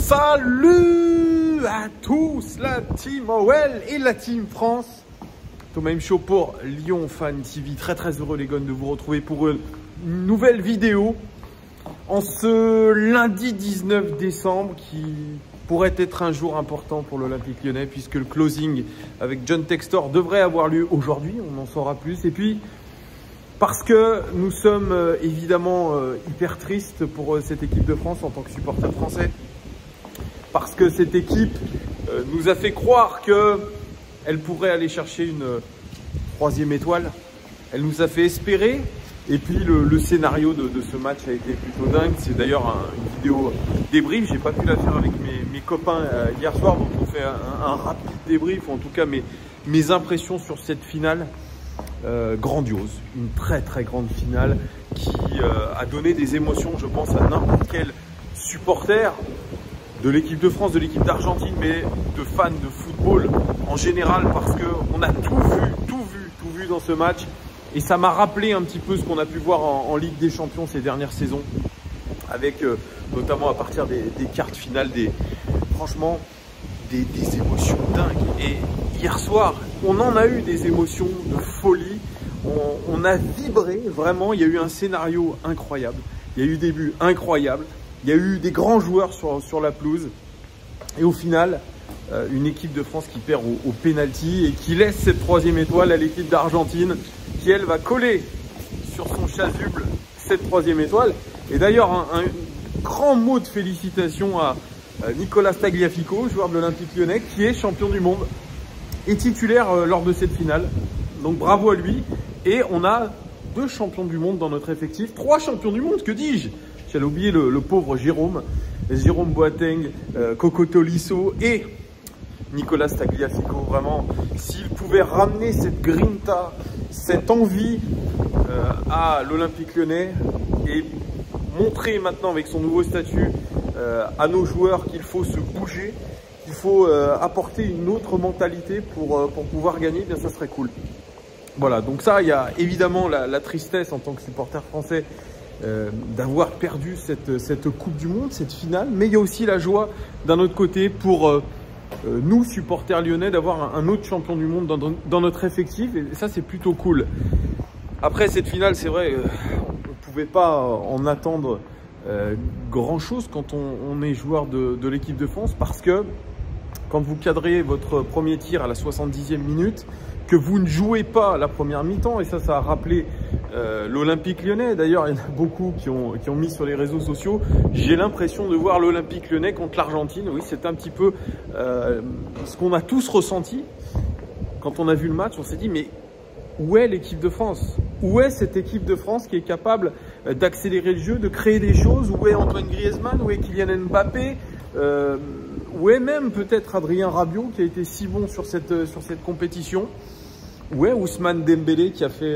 Salut à tous, la team OL et la team France. Thomas Chaud pour Lyon Fan TV. Très heureux les gars de vous retrouver pour une nouvelle vidéo en ce lundi 19 décembre qui pourrait être un jour important pour l'Olympique Lyonnais puisque le closing avec John Textor devrait avoir lieu aujourd'hui. On en saura plus. Et puis parce que nous sommes évidemment hyper tristes pour cette équipe de France en tant que supporter français. Parce que cette équipe nous a fait croire qu'elle pourrait aller chercher une troisième étoile. Elle nous a fait espérer. Et puis le scénario de ce match a été plutôt dingue. C'est d'ailleurs une vidéo débrief. J'ai pas pu la faire avec mes copains hier soir. Donc on fait un rapide débrief. Ou en tout cas mes impressions sur cette finale. Grandiose, une très grande finale qui a donné des émotions, je pense, à n'importe quel supporter de l'équipe de France, de l'équipe d'Argentine, mais de fans de football en général, parce qu'on a tout vu dans ce match. Et ça m'a rappelé un petit peu ce qu'on a pu voir en Ligue des Champions ces dernières saisons, avec notamment à partir des quarts de finale, franchement, des émotions dingues. Et hier soir, on en a eu des émotions de folie. On a vibré, vraiment. Il y a eu un scénario incroyable. Il y a eu des buts incroyables. Il y a eu des grands joueurs sur la pelouse. Et au final, une équipe de France qui perd au pénalty et qui laisse cette troisième étoile à l'équipe d'Argentine qui, elle, va coller sur son chasuble cette troisième étoile. Et d'ailleurs, un grand mot de félicitations à Nicolas Tagliafico, joueur de l'Olympique Lyonnais, qui est champion du monde et titulaire lors de cette finale. Donc bravo à lui. Et on a 2 champions du monde dans notre effectif. 3 champions du monde, que dis-je? J'allais oublier le pauvre Jérôme Boateng, Coco Tolisso et Nicolas Tagliafico. Vraiment, s'il pouvait ramener cette grinta, cette envie à l'Olympique Lyonnais et montrer maintenant avec son nouveau statut à nos joueurs qu'il faut se bouger, qu'il faut apporter une autre mentalité pour pouvoir gagner, bien ça serait cool. Voilà, donc ça, il y a évidemment la tristesse en tant que supporter français d'avoir perdu cette Coupe du Monde, cette finale, mais il y a aussi la joie d'un autre côté pour nous, supporters lyonnais, d'avoir un autre champion du monde dans notre effectif, et ça, c'est plutôt cool. Après cette finale, c'est vrai, on ne pouvait pas en attendre grand-chose quand on est joueur de l'équipe de France, parce que quand vous cadrez votre premier tir à la 70e minute, que vous ne jouez pas la première mi-temps, et ça a rappelé l'Olympique Lyonnais. D'ailleurs, il y en a beaucoup qui ont mis sur les réseaux sociaux. J'ai l'impression de voir l'Olympique Lyonnais contre l'Argentine. Oui, c'est un petit peu ce qu'on a tous ressenti quand on a vu le match. On s'est dit, mais où est l'équipe de France? Où est cette équipe de France qui est capable d'accélérer le jeu, de créer des choses? Où est Antoine Griezmann? Où est Kylian Mbappé? Où est même peut-être Adrien Rabiot qui a été si bon sur cette compétition? Où est Ousmane Dembélé qui a fait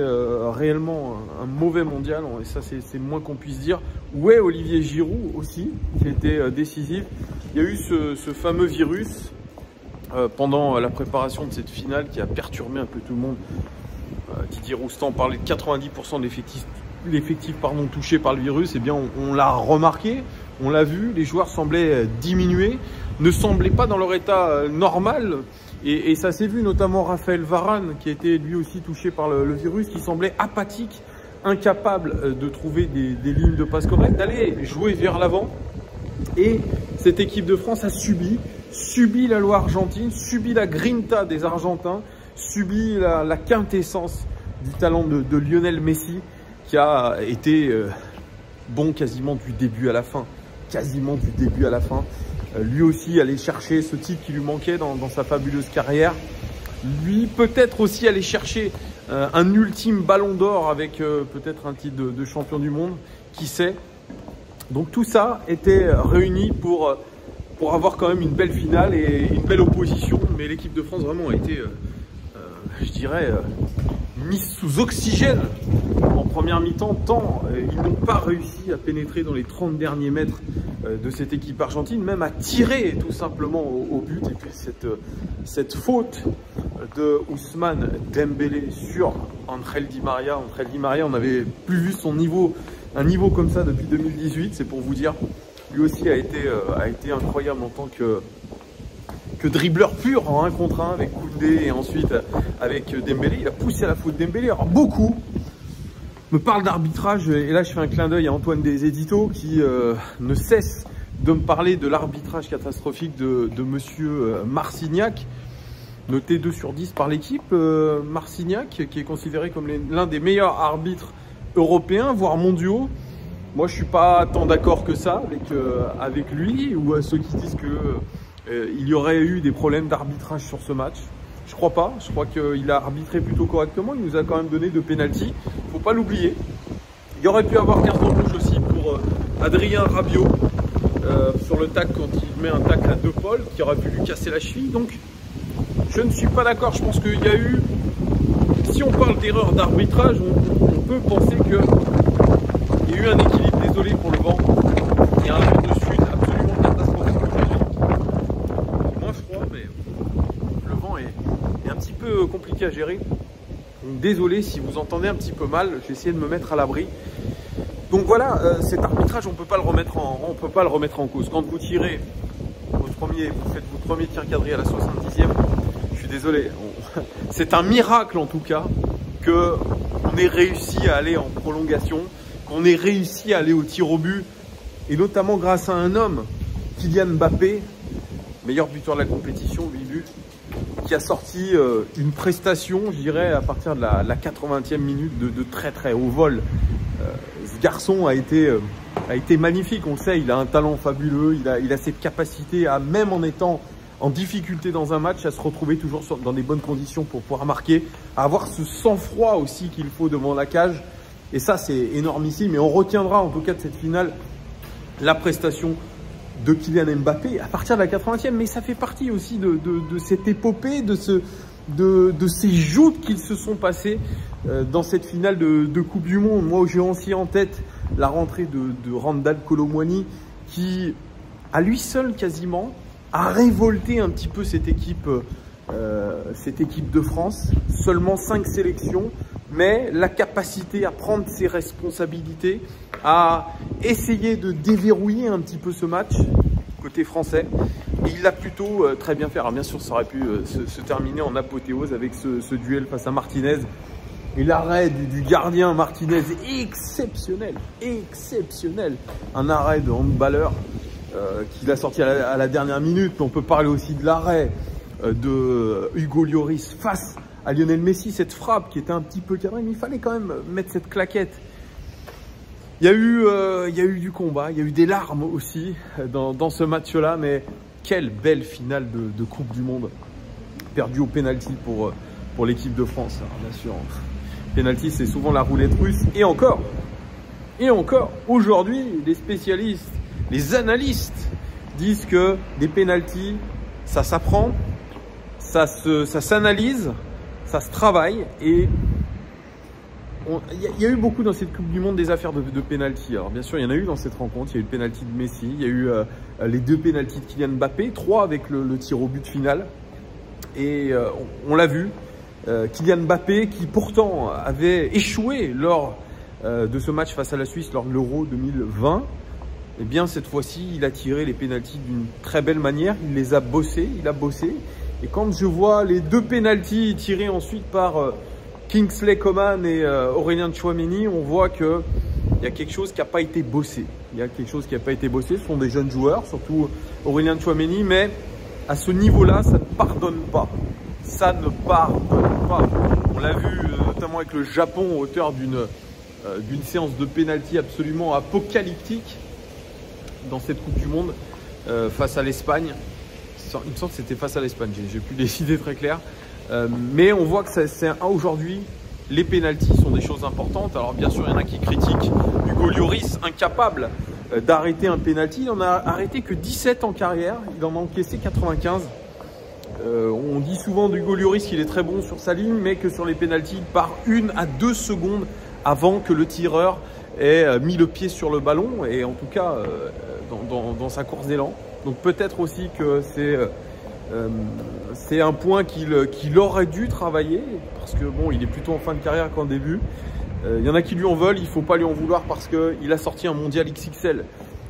réellement un mauvais mondial? Et ça, c'est le moins qu'on puisse dire. Où est Olivier Giroud aussi, qui a été décisif? Il y a eu ce fameux virus pendant la préparation de cette finale qui a perturbé un peu tout le monde. Didier Roustan parlait de 90% de l'effectif touché par le virus. Eh bien, on l'a remarqué, on l'a vu, les joueurs semblaient diminuer, ne semblaient pas dans leur état normal. Et ça s'est vu, notamment Raphaël Varane, qui a été lui aussi touché par le virus, qui semblait apathique, incapable de trouver des lignes de passe correctes, d'aller jouer vers l'avant. Et cette équipe de France a subi la loi argentine, subi la grinta des Argentins, subi la quintessence du talent de Lionel Messi, qui a été bon quasiment du début à la fin. Lui aussi aller chercher ce titre qui lui manquait dans sa fabuleuse carrière. Lui peut-être aussi aller chercher un ultime ballon d'or avec peut-être un titre de champion du monde, qui sait. Donc tout ça était réuni pour avoir quand même une belle finale et une belle opposition. Mais l'équipe de France vraiment a été, je dirais, mise sous oxygène en première mi-temps, tant ils n'ont pas réussi à pénétrer dans les 30 derniers mètres de cette équipe argentine, même à tirer tout simplement au but. Et puis cette faute de Ousmane Dembélé sur Ángel Di María. Ángel Di María, on n'avait plus vu un niveau comme ça depuis 2018, c'est pour vous dire. lui aussi a été incroyable en tant que dribbleur pur en 1 contre 1 avec Koundé et ensuite avec Dembélé. Il a poussé à la faute Dembélé. Alors beaucoup me parlent d'arbitrage et là je fais un clin d'œil à Antoine des Éditos qui ne cesse de me parler de l'arbitrage catastrophique de monsieur Marcignac, noté 2 sur 10 par l'équipe. Marcignac qui est considéré comme l'un des meilleurs arbitres européens, voire mondiaux. Moi je suis pas tant d'accord que ça avec lui ou à ceux qui disent que il y aurait eu des problèmes d'arbitrage sur ce match. Je crois pas. Je crois qu'il a arbitré plutôt correctement. Il nous a quand même donné 2 pénaltys. Faut pas l'oublier. Il y aurait pu avoir carton rouge aussi pour Adrien Rabiot sur le tac quand il met un tacle à 2 Paul qui aurait pu lui casser la cheville. Donc je ne suis pas d'accord. Je pense qu'il y a eu, si on parle d'erreur d'arbitrage, on peut penser qu'il y a eu un équilibre. Désolé pour le vent. Il y a un vent de sud absolument catastrophique aujourd'hui. Moins froid, mais le vent est un petit peu compliqué à gérer. Donc, désolé si vous entendez un petit peu mal. J'ai essayé de me mettre à l'abri. Donc voilà, cet arbitrage, on peut pas le remettre en cause. Quand vous tirez vous faites votre premier tir cadré à la 70e, je suis désolé. C'est un miracle en tout cas qu'on ait réussi à aller en prolongation, qu'on ait réussi à aller au tir au but, et notamment grâce à un homme, Kylian Mbappé, meilleur buteur de la compétition, 8 buts, qui a sorti une prestation, je dirais, à partir de la 80e minute de très très haut vol. Ce garçon a été magnifique, on le sait, il a un talent fabuleux, il a cette capacité à, même en étant en difficulté dans un match, à se retrouver toujours dans des bonnes conditions pour pouvoir marquer, à avoir ce sang-froid aussi qu'il faut devant la cage. Et ça, c'est énormissime. Et on retiendra en tout cas de cette finale la prestation de Kylian Mbappé à partir de la 80e. Mais ça fait partie aussi de cette épopée, de ces joutes qu'ils se sont passées dans cette finale de Coupe du Monde. Moi, j'ai aussi en tête la rentrée de Randal Kolo Muani qui, à lui seul quasiment, a révolté un petit peu cette équipe de France. Seulement 5 sélections, mais la capacité à prendre ses responsabilités, à essayer de déverrouiller un petit peu ce match côté français. Et il l'a plutôt très bien fait. Alors bien sûr, ça aurait pu se terminer en apothéose avec ce duel face à Martinez. Et l'arrêt du gardien Martinez est exceptionnel, exceptionnel. Un arrêt de handballeur qu'il a sorti à la dernière minute. On peut parler aussi de l'arrêt de Hugo Lloris face à Lionel Messi. Cette frappe qui était un petit peu cadrée, mais il fallait quand même mettre cette claquette. Il y a eu du combat, il y a eu des larmes aussi dans ce match-là, mais quelle belle finale de Coupe du Monde perdue au pénalty pour l'équipe de France. Alors, bien sûr, pénalty, c'est souvent la roulette russe. Et encore, aujourd'hui, les spécialistes, les analystes disent que des pénaltys, ça s'apprend, ça s'analyse, ça se travaille. Et il y a eu beaucoup dans cette Coupe du Monde des affaires de pénalty. Alors bien sûr, il y en a eu dans cette rencontre. Il y a eu le pénalty de Messi, il y a eu les 2 pénaltys de Kylian Mbappé, 3 avec le tir au but final. Et on l'a vu, Kylian Mbappé qui pourtant avait échoué lors de ce match face à la Suisse lors de l'Euro 2020. Eh bien cette fois-ci, il a tiré les pénaltys d'une très belle manière. Il les a bossés, il a bossé. Et quand je vois les 2 pénaltys tirés ensuite par Kingsley Coman et Aurélien Tchouaméni, on voit qu'il y a quelque chose qui n'a pas été bossé. Il y a quelque chose qui n'a pas été bossé. Ce sont des jeunes joueurs, surtout Aurélien Tchouaméni, mais à ce niveau-là, ça ne pardonne pas. Ça ne pardonne pas. On l'a vu notamment avec le Japon, auteur d'une séance de pénalty absolument apocalyptique dans cette Coupe du Monde face à l'Espagne. Il me semble que c'était face à l'Espagne, j'ai plus des idées très claires. Mais on voit que aujourd'hui, les pénaltys sont des choses importantes. Alors bien sûr, il y en a qui critiquent Hugo Lloris, incapable d'arrêter un pénalty. Il n'en a arrêté que 17 en carrière, il en a encaissé 95. On dit souvent d'Hugo Lloris qu'il est très bon sur sa ligne, mais que sur les pénaltys, il part 1 à 2 secondes avant que le tireur ait mis le pied sur le ballon, et en tout cas dans sa course d'élan. Donc peut-être aussi que c'est un point qu'il aurait dû travailler, parce que bon, il est plutôt en fin de carrière qu'en début. Il y en a qui lui en veulent, il ne faut pas lui en vouloir parce qu'il a sorti un mondial XXL.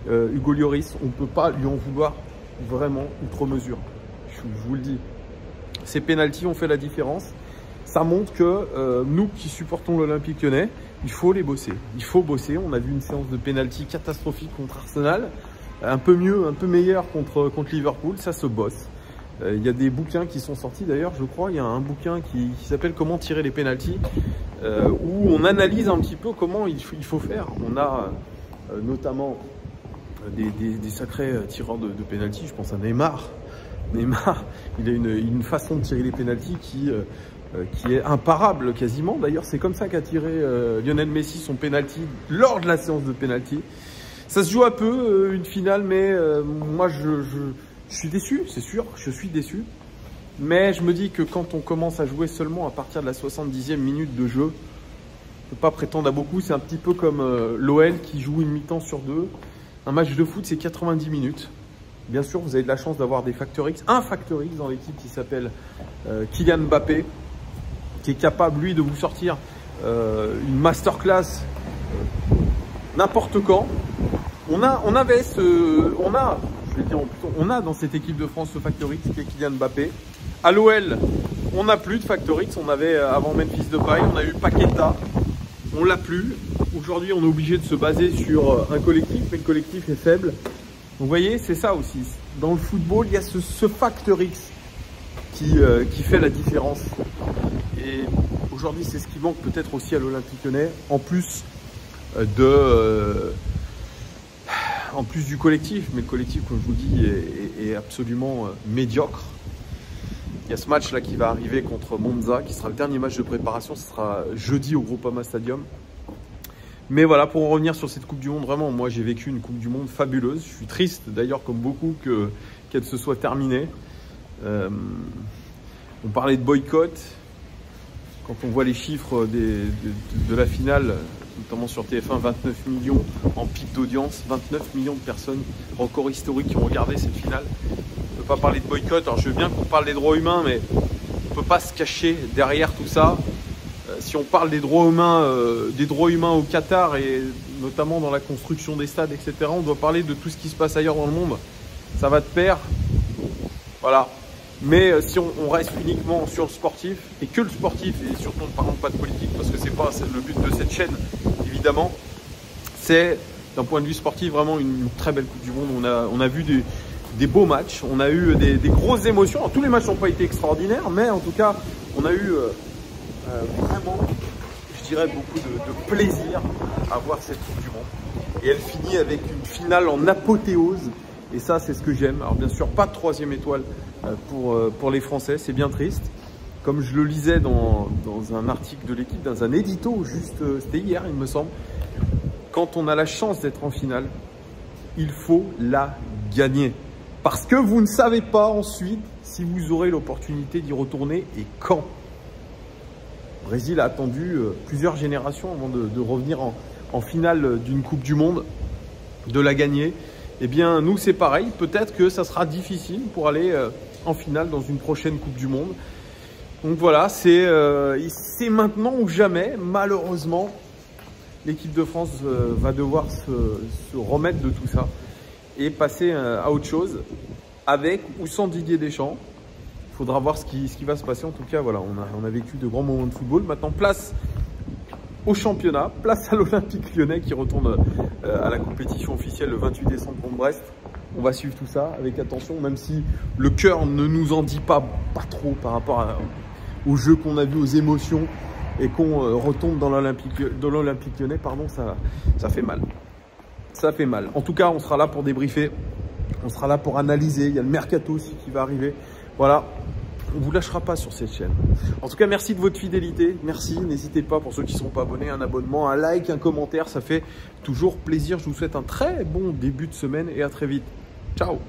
Hugo Lloris, on ne peut pas lui en vouloir vraiment outre mesure. Je vous le dis. Ces pénaltys ont fait la différence. Ça montre que nous qui supportons l'Olympique Lyonnais, il faut les bosser. Il faut bosser. On a vu une séance de pénalty catastrophique contre Arsenal. Un peu mieux, un peu meilleur contre Liverpool. Ça se bosse. Il y a des bouquins qui sont sortis d'ailleurs, je crois. Il y a un bouquin qui s'appelle Comment tirer les pénaltys, où on analyse un petit peu comment il faut faire. On a notamment des sacrés tireurs de pénalty. Je pense à Neymar. Neymar, il a une façon de tirer les pénaltys qui est imparable quasiment. D'ailleurs, c'est comme ça qu'a tiré Lionel Messi son pénalty lors de la séance de pénalty. Ça se joue un peu, une finale, mais moi, je suis déçu, c'est sûr, je suis déçu. Mais je me dis que quand on commence à jouer seulement à partir de la 70e minute de jeu, on ne peut pas prétendre à beaucoup. C'est un petit peu comme l'OL qui joue une mi-temps sur deux. Un match de foot, c'est 90 minutes. Bien sûr, vous avez de la chance d'avoir des facteurs X. Un facteur X dans l'équipe qui s'appelle Kylian Mbappé, qui est capable, lui, de vous sortir une masterclass n'importe quand. On a dans cette équipe de France ce facteur X qui est Kylian Mbappé. À l'OL, on n'a plus de facteur X. On avait avant Memphis Depay, on a eu Paqueta. On l'a plus. Aujourd'hui, on est obligé de se baser sur un collectif, mais le collectif est faible. Donc vous voyez, c'est ça aussi. Dans le football, il y a ce facteur X qui fait la différence. Et aujourd'hui, c'est ce qui manque peut-être aussi à l'Olympique Lyonnais, en plus du collectif. Mais le collectif, comme je vous dis, est absolument médiocre. Il y a ce match-là qui va arriver contre Monza, qui sera le dernier match de préparation. Ce sera jeudi au Groupama Stadium. Mais voilà, pour en revenir sur cette Coupe du Monde, vraiment, moi j'ai vécu une Coupe du Monde fabuleuse. Je suis triste d'ailleurs, comme beaucoup, qu'elle se soit terminée. On parlait de boycott. Quand on voit les chiffres de la finale, notamment sur TF1, 29 millions en pic d'audience, 29 millions de personnes, record historique, qui ont regardé cette finale. On ne peut pas parler de boycott. Alors je veux bien qu'on parle des droits humains, mais on ne peut pas se cacher derrière tout ça. Si on parle des droits humains au Qatar et notamment dans la construction des stades, etc., on doit parler de tout ce qui se passe ailleurs dans le monde. Ça va de pair. Voilà. Mais si on reste uniquement sur le sportif, et que le sportif, et surtout ne parlons pas de politique, parce que c'est pas le but de cette chaîne, évidemment, c'est d'un point de vue sportif vraiment une très belle Coupe du Monde. On a vu des beaux matchs, on a eu des grosses émotions. Alors, tous les matchs n'ont pas été extraordinaires, mais en tout cas, on a eu vraiment, je dirais, beaucoup de plaisir à voir cette Coupe du Monde. Et elle finit avec une finale en apothéose. Et ça, c'est ce que j'aime. Alors bien sûr, pas de 3e étoile pour les Français, c'est bien triste. Comme je le lisais dans un article de l'équipe, dans un édito, c'était hier, il me semble. Quand on a la chance d'être en finale, il faut la gagner. Parce que vous ne savez pas ensuite si vous aurez l'opportunité d'y retourner et quand. Le Brésil a attendu plusieurs générations avant de revenir en finale d'une Coupe du Monde, de la gagner. Eh bien, nous, c'est pareil. Peut-être que ça sera difficile pour aller en finale dans une prochaine Coupe du Monde. Donc voilà, c'est maintenant ou jamais. Malheureusement, l'équipe de France va devoir se remettre de tout ça et passer à autre chose, avec ou sans Didier Deschamps. Il faudra voir ce qui va se passer. En tout cas, voilà, on a vécu de grands moments de football. Maintenant, place au championnat, place à l'Olympique Lyonnais qui retourne à la compétition officielle le 28 décembre contre Brest. On va suivre tout ça avec attention, même si le cœur ne nous en dit pas trop par rapport au jeu qu'on a vu, aux émotions, et qu'on retombe dans l'Olympique Lyonnais, pardon, ça fait mal. Ça fait mal. En tout cas, on sera là pour débriefer, on sera là pour analyser. Il y a le mercato aussi qui va arriver. Voilà. On ne vous lâchera pas sur cette chaîne. En tout cas, merci de votre fidélité. Merci. N'hésitez pas, pour ceux qui ne sont pas abonnés, un abonnement, un like, un commentaire. Ça fait toujours plaisir. Je vous souhaite un très bon début de semaine et à très vite. Ciao.